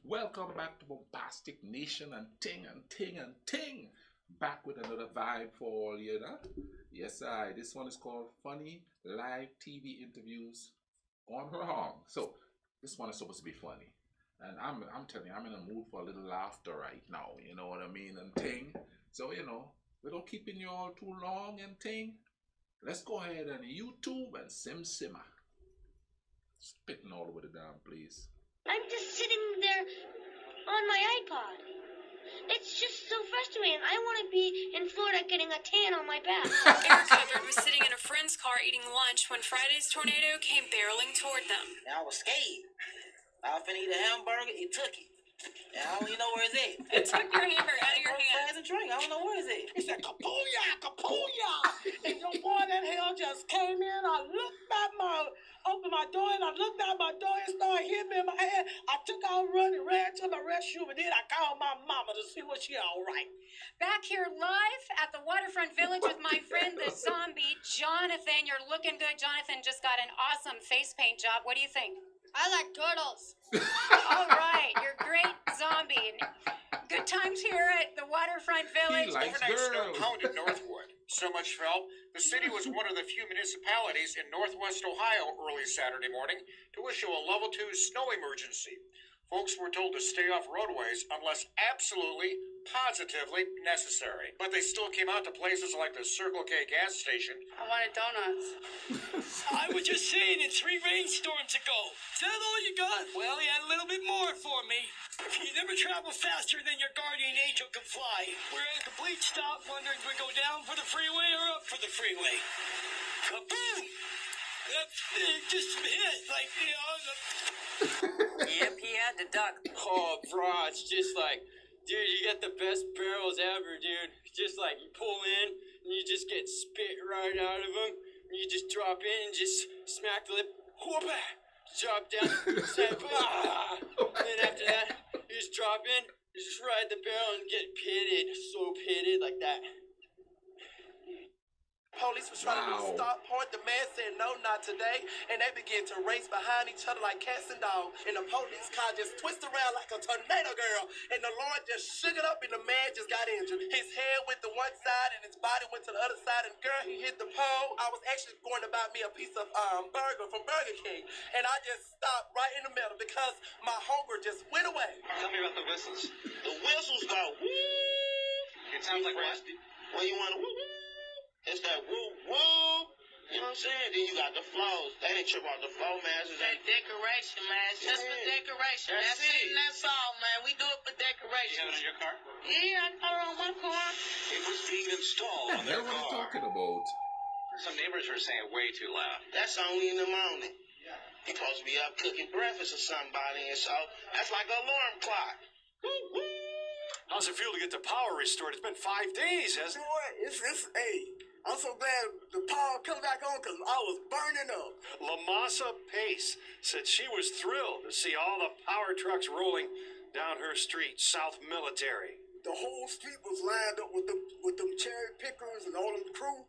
Welcome back to Bombastic Nation and Ting and Ting and Ting. Back with another vibe for all you know. Yes, this one is called Funny Live TV Interviews on Her Hong. So this one is supposed to be funny. And I'm telling you, I'm in a mood for a little laughter right now, you know what I mean? And Ting. So, without keeping you all too long and Ting, let's go ahead and YouTube and Simmer. Spitting all over the damn place. I'm just sitting there on my iPod. It's just so frustrating. I want to be in Florida getting a tan on my back. Eric Hubbard was sitting in a friend's car eating lunch when Friday's tornado came barreling toward them. And I was scared. I was finna eat a hamburger, it took it. And I don't even know where it's at. It took your hamburger out of your hand. Fries and drink, I don't know where it's at. He said, Kapooyah, Kapooyah. And your boy, that hell just came in. I looked out opened my door, and I looked out my door and started hitting me in my head. I took out running, ran to my restroom, and then I called my mama to see was she all right. Back here live at the Waterfront Village with my friend, the zombie, Jonathan. You're looking good. Jonathan just got an awesome face paint job. What do you think? I like turtles. All right, you're great, zombie. Good times here at the Waterfront Village. Overnight snow pounded Northwood. So much fell, the city was one of the few municipalities in northwest Ohio early Saturday morning to issue a level 2 snow emergency. Folks were told to stay off roadways unless absolutely, positively necessary. But they still came out to places like the Circle K gas station. I wanted donuts. I was just saying it 3 rainstorms ago. Is that all you got? Well, he had a little bit more for me. You never travel faster than your guardian angel can fly. We're at a complete stop, wondering if we go down for the freeway or up for the freeway. Kaboom! Just hit, like, Yep, he had to duck. Oh, bro, it's just like, dude, you got the best barrels ever, dude. Just like, you pull in, and you just get spit right out of them, and you just drop in and just smack the lip, whoop-a, drop down, snap, and then after that, you just drop in, you just ride the barrel and get pitted, so pitted, like that. Police was trying to stop point. The man said, no, not today. And they began to race behind each other like cats and dogs. And the police car just twisted around like a tornado, girl. And the Lord just shook it up and the man just got injured. His head went to one side and his body went to the other side. And girl, he hit the pole. I was actually going to buy me a piece of burger from Burger King. And I just stopped right in the middle because my hunger just went away. Tell me about the whistles. The whistles go woo. It sounds like what? When you want to woo woo. It's that woo woo. You know what I'm saying? Then you got the flows. They ain't trip off the flow, man. It's that decoration, man. It's just for decoration. That's it. And that's all, man. We do it for decoration. You have it on your car? Yeah, I got it on my car. It was being installed on They're their what car. talking about. Some neighbors were saying way too loud. That's only in the morning. You're supposed to be up cooking breakfast or somebody, and so that's like an alarm clock. Woo woo. How's it feel to get the power restored? It's been 5 days, hasn't it? hey, I'm so glad the power come back on because I was burning up. Lamasa Pace said she was thrilled to see all the power trucks rolling down her street, South Military. The whole street was lined up with them cherry pickers and all them crew.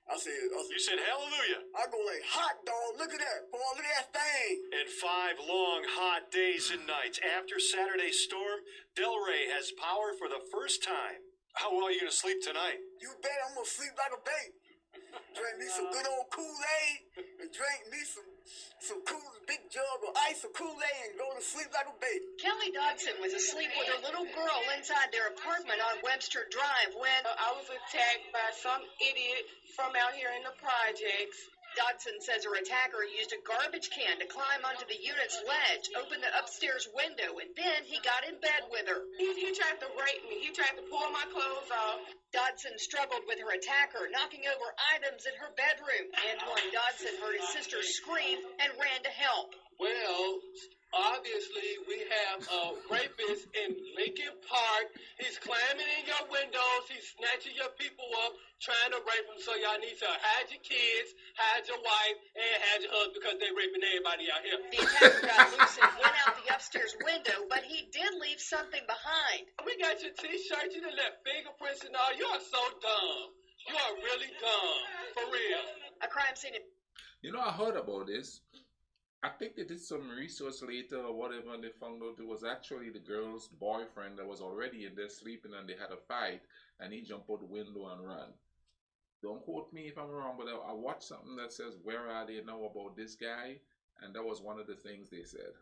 I said, You said hallelujah. I go like, hot dog, look at that, boy, look at that thing. And 5 long, hot days and nights after Saturday's storm, Delray has power for the first time. How well are you going to sleep tonight? You bet I'm going to sleep like a baby. Drink me some good old Kool-Aid and drink me some big jug of ice or Kool-Aid and go to sleep like a baby. Kelly Dodson was asleep with her little girl inside their apartment on Webster Drive when I was attacked by some idiot from out here in the projects. Dodson says her attacker used a garbage can to climb onto the unit's ledge, open the upstairs window, and then he got in bed with her. He tried to rape me. He tried to pull my clothes off. Dodson struggled with her attacker, knocking over items in her bedroom. Antoine Dodson heard his sister scream and ran to help. Well, obviously, we have a rapist in Lincoln Park. He's climbing in your windows. He's snatching your people up, trying to rape them. So y'all need to hide your kids, hide your wife, and hide your husband because they're raping everybody out here. The attacker got loose and went out the upstairs window, but he did leave something behind. We got your T-shirt. You done left fingerprints and all. You are so dumb. You are really dumb. For real. A crime scene. I heard about this. I think they did some research later or whatever, and they found out it was actually the girl's boyfriend that was already in there sleeping, and they had a fight, and he jumped out the window and ran. Don't quote me if I'm wrong, but I watched something that says, "Where are they now about this guy?" And that was one of the things they said.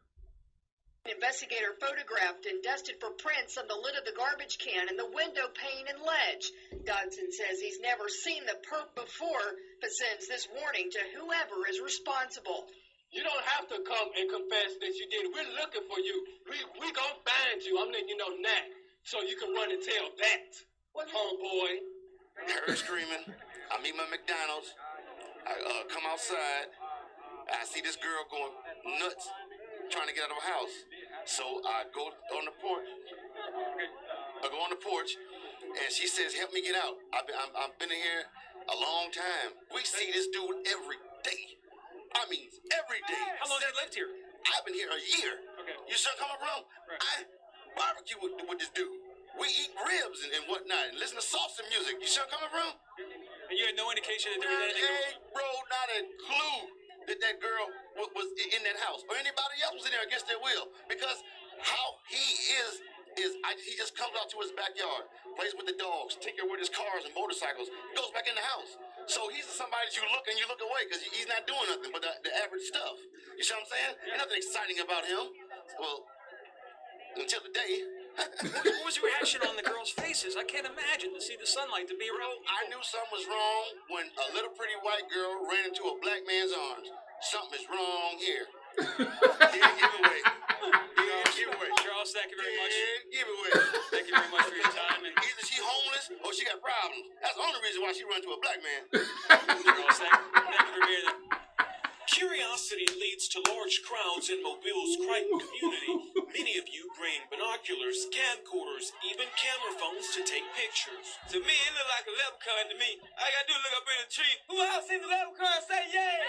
An investigator photographed and dusted for prints on the lid of the garbage can and the window pane and ledge. Dodson says he's never seen the perp before, but sends this warning to whoever is responsible. You don't have to come and confess that you did it. We're looking for you. We gonna find you. I'm letting you know now, so you can run and tell that, homeboy. I heard screaming. I meet my McDonald's. I come outside. I see this girl going nuts, trying to get out of her house. So I go on the porch. And she says, "Help me get out. I've been in here a long time." We see this dude every day. I mean, every day. How long have you lived here? I've been here a year. Okay. You sure come around? Right. I barbecue with this dude. We eat ribs and whatnot and listen to salsa music. You sure come around? And you had no indication that there was anything. Hey, bro, not a clue that girl was in that house or anybody else was in there against their will. Because how he he just comes out to his backyard, plays with the dogs, take care with his cars and motorcycles, goes back in the house. So he's somebody that you look away because he's not doing nothing but the average stuff. You see what I'm saying? Ain't nothing exciting about him. Well, until the day. What was your reaction on the girls' faces? I can't imagine to see the sunlight to be around. I knew something was wrong when a little pretty white girl ran into a black man's arms. Something is wrong here. Give away. Charles, thank you very much. Give away. Thank you very much for your time. And either she homeless or she got problems. That's the only reason why she run to a black man. Charles, thank you for being there. Curiosity leads to large crowds in Mobile's Crichton community. Many of you bring binoculars, camcorders, even camera phones to take pictures. To me, it look like a leprechaun to me. I gotta do look up in the tree. Who else seen the leprechaun? Say yeah!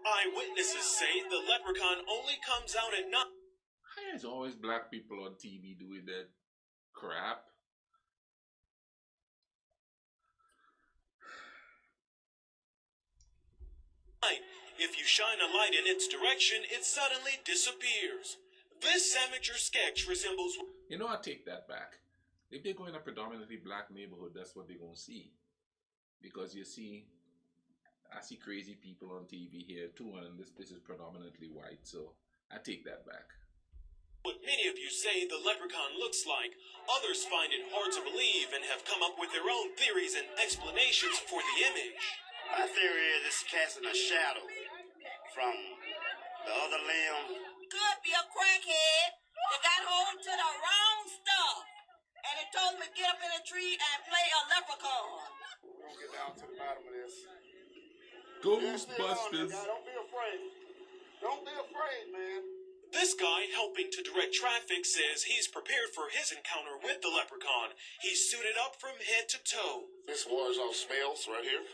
Eyewitnesses say the leprechaun only comes out at night. There's always black people on TV doing that crap. If you shine a light in its direction, it suddenly disappears. This amateur sketch resembles... You know, I take that back. If they go in a predominantly black neighborhood, that's what they're going to see. Because you see, I see crazy people on TV here too, and this place is predominantly white, so I take that back. What many of you say the leprechaun looks like, others find it hard to believe and have come up with their own theories and explanations for the image. My theory is it's casting a shadow from the other limb. Could be a crackhead that got hold to the wrong stuff. And it told him to get up in a tree and play a leprechaun. We're going to get down to the bottom of this. Ghostbusters. Don't be afraid. Don't be afraid, man. This guy helping to direct traffic says he's prepared for his encounter with the leprechaun. He's suited up from head to toe. This wars off smells right here.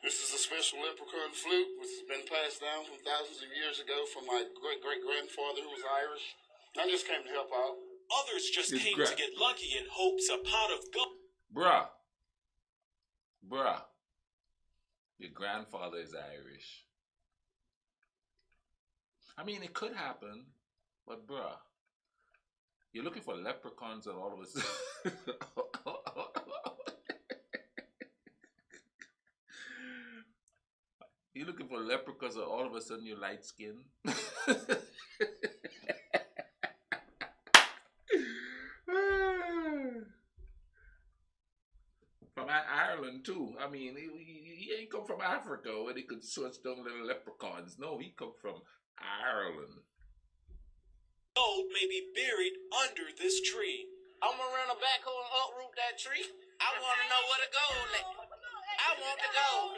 This is a special leprechaun flute, which has been passed down from thousands of years ago from my great-great-grandfather who was Irish. I just came to help out. Others just came to get lucky in hopes a pot of gold. Bruh. Your grandfather is Irish. I mean, it could happen, but bruh. You're looking for leprechauns and all of us. You're looking for leprechauns and all of a sudden you're light skinned. From Ireland too. I mean, he ain't come from Africa where they could search down little leprechauns. No, he come from Ireland. Gold may be buried under this tree. I'm gonna run a backhoe and uproot that tree. I wanna know where the gold at. I want the gold.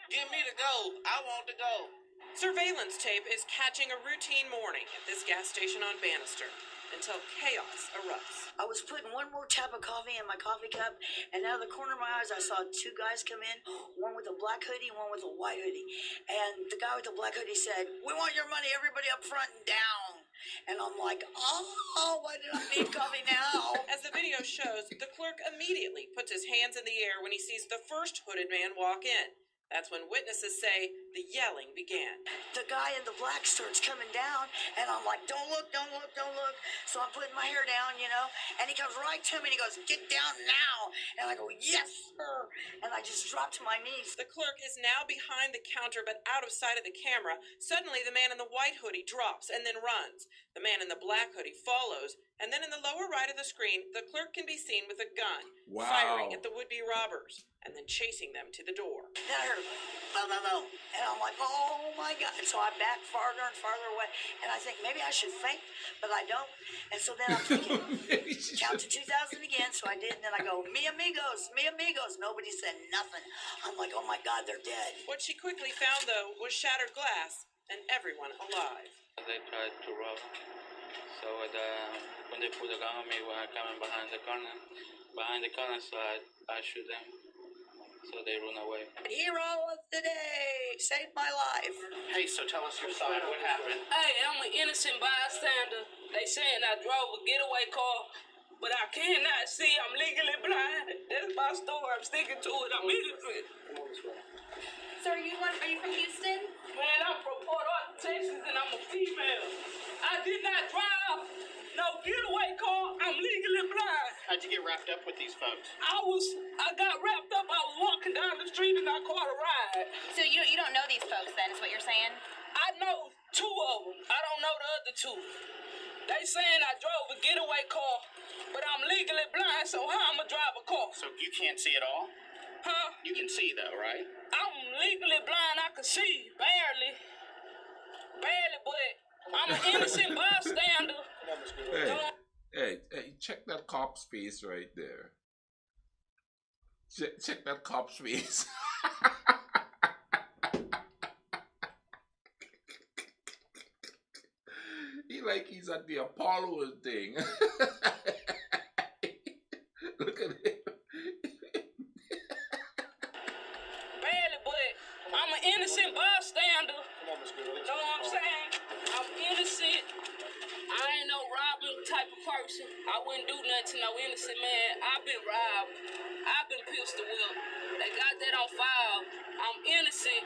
Give me the gold. I want the gold. Surveillance tape is catching a routine morning at this gas station on Bannister until chaos erupts. I was putting one more tap of coffee in my coffee cup, and out of the corner of my eyes, I saw two guys come in, one with a black hoodie, one with a white hoodie. And the guy with the black hoodie said, "We want your money, everybody up front and down." And I'm like, oh, why did I need coffee now? As the video shows, the clerk immediately puts his hands in the air when he sees the first hooded man walk in. That's when witnesses say the yelling began. The guy in the black starts coming down, and I'm like, don't look, don't look, don't look. So I'm putting my hair down, you know, and he comes right to me and he goes, get down now. And I go, yes, sir. And I just drop to my knees. The clerk is now behind the counter but out of sight of the camera. Suddenly, the man in the white hoodie drops and then runs. The man in the black hoodie follows, and then in the lower right of the screen, the clerk can be seen with a gun, firing at the would-be robbers, and then chasing them to the door. Then I heard, boom, boom, boom. And I'm like, oh my God. And so I back farther and farther away. And I think maybe I should faint, but I don't. And so then I'm thinking, count to 2,000 again. So I did. And then I go, mi amigos, mi amigos. Nobody said nothing. I'm like, oh my God, they're dead. What she quickly found, though, was shattered glass and everyone alive. They tried to rob. So when they put a gun on me, when I come in behind the corner, so I shoot them. So they run away. Hero of the day, saved my life. Hey, so tell us your side. What happened? Hey, I'm an innocent bystander. They saying I drove a getaway car, but I cannot see. I'm legally blind. That's my story. I'm sticking to it. I'm innocent. So are you from Houston? Man, I'm from Port Arthur, Texas, and I'm a female. I did not drive no getaway car. I'm legally blind. How'd you get wrapped up with these folks? I got wrapped up. I was walking down the street and I caught a ride. So you don't know these folks then, is what you're saying? I know two of them. I don't know the other two. They saying I drove a getaway car, but I'm legally blind, so how I'ma drive a car? So you can't see at all? Huh? You can see though, right? I'm legally blind. I can see, barely, but I'm an innocent bystander. Hey, check that cop's face right there. Check that cop's face. He like he's at the Apollo thing. Look at him. Barely, but I'm an innocent bystander. Know what I'm saying? I'm innocent. I ain't no robbing type of person. I wouldn't do nothing to no innocent man. I've been robbed. I've been pistol whipped. They got that on file. I'm innocent.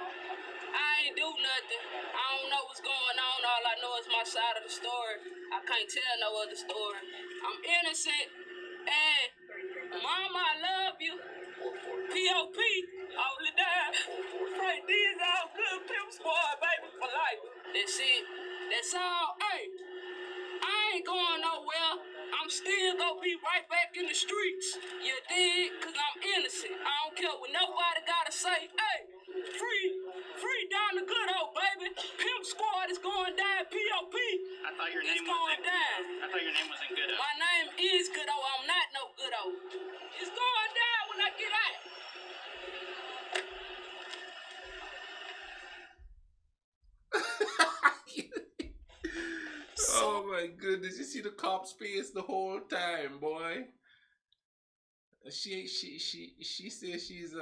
I ain't do nothing. I don't know what's going on. All I know is my side of the story. I can't tell no other story. I'm innocent. And Mama, I love you. P.O.P. all the time. Frank D's all good. Pimp Squad, baby, for life. That's it. That's all. Hey, I ain't going nowhere. I'm still gonna be right back in the streets. You dig? Cause I'm innocent. I don't care what nobody gotta say. Hey, free down the good old baby. Pimp Squad is going down. P.O.P. I thought your name going down. I thought your name wasn't Good O. My name is Good O. I'm not no Good O. It's going down when I get out. Oh my goodness, you see the cop's face the whole time, boy. She says she's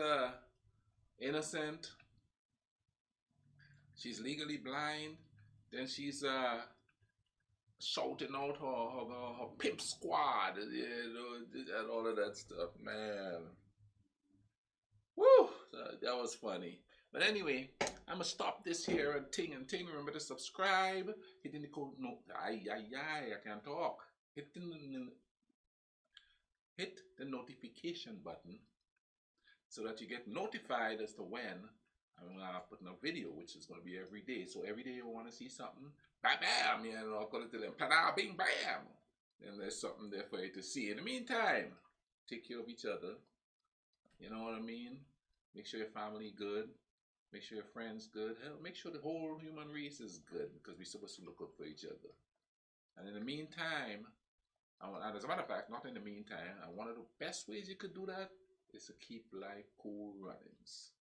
innocent. She's legally blind. Then she's shouting out her pimp squad, you know, and all of that stuff, man. Woo! That was funny. But anyway, I'm gonna stop this here and ting. Remember to subscribe, hitting the code I can't talk. Hit the notification button so that you get notified as to when I'm putting a video, which is gonna be every day. So every day you want to see something, bam, bam, you know, I'll call it to them, pada, bing, bam. Then there's something there for you to see. In the meantime, take care of each other. You know what I mean? Make sure your family good. Make sure your friends good. Hell, make sure the whole human race is good, because we're supposed to look out for each other. And in the meantime, and as a matter of fact, not in the meantime, and one of the best ways you could do that is to keep life cool runnings.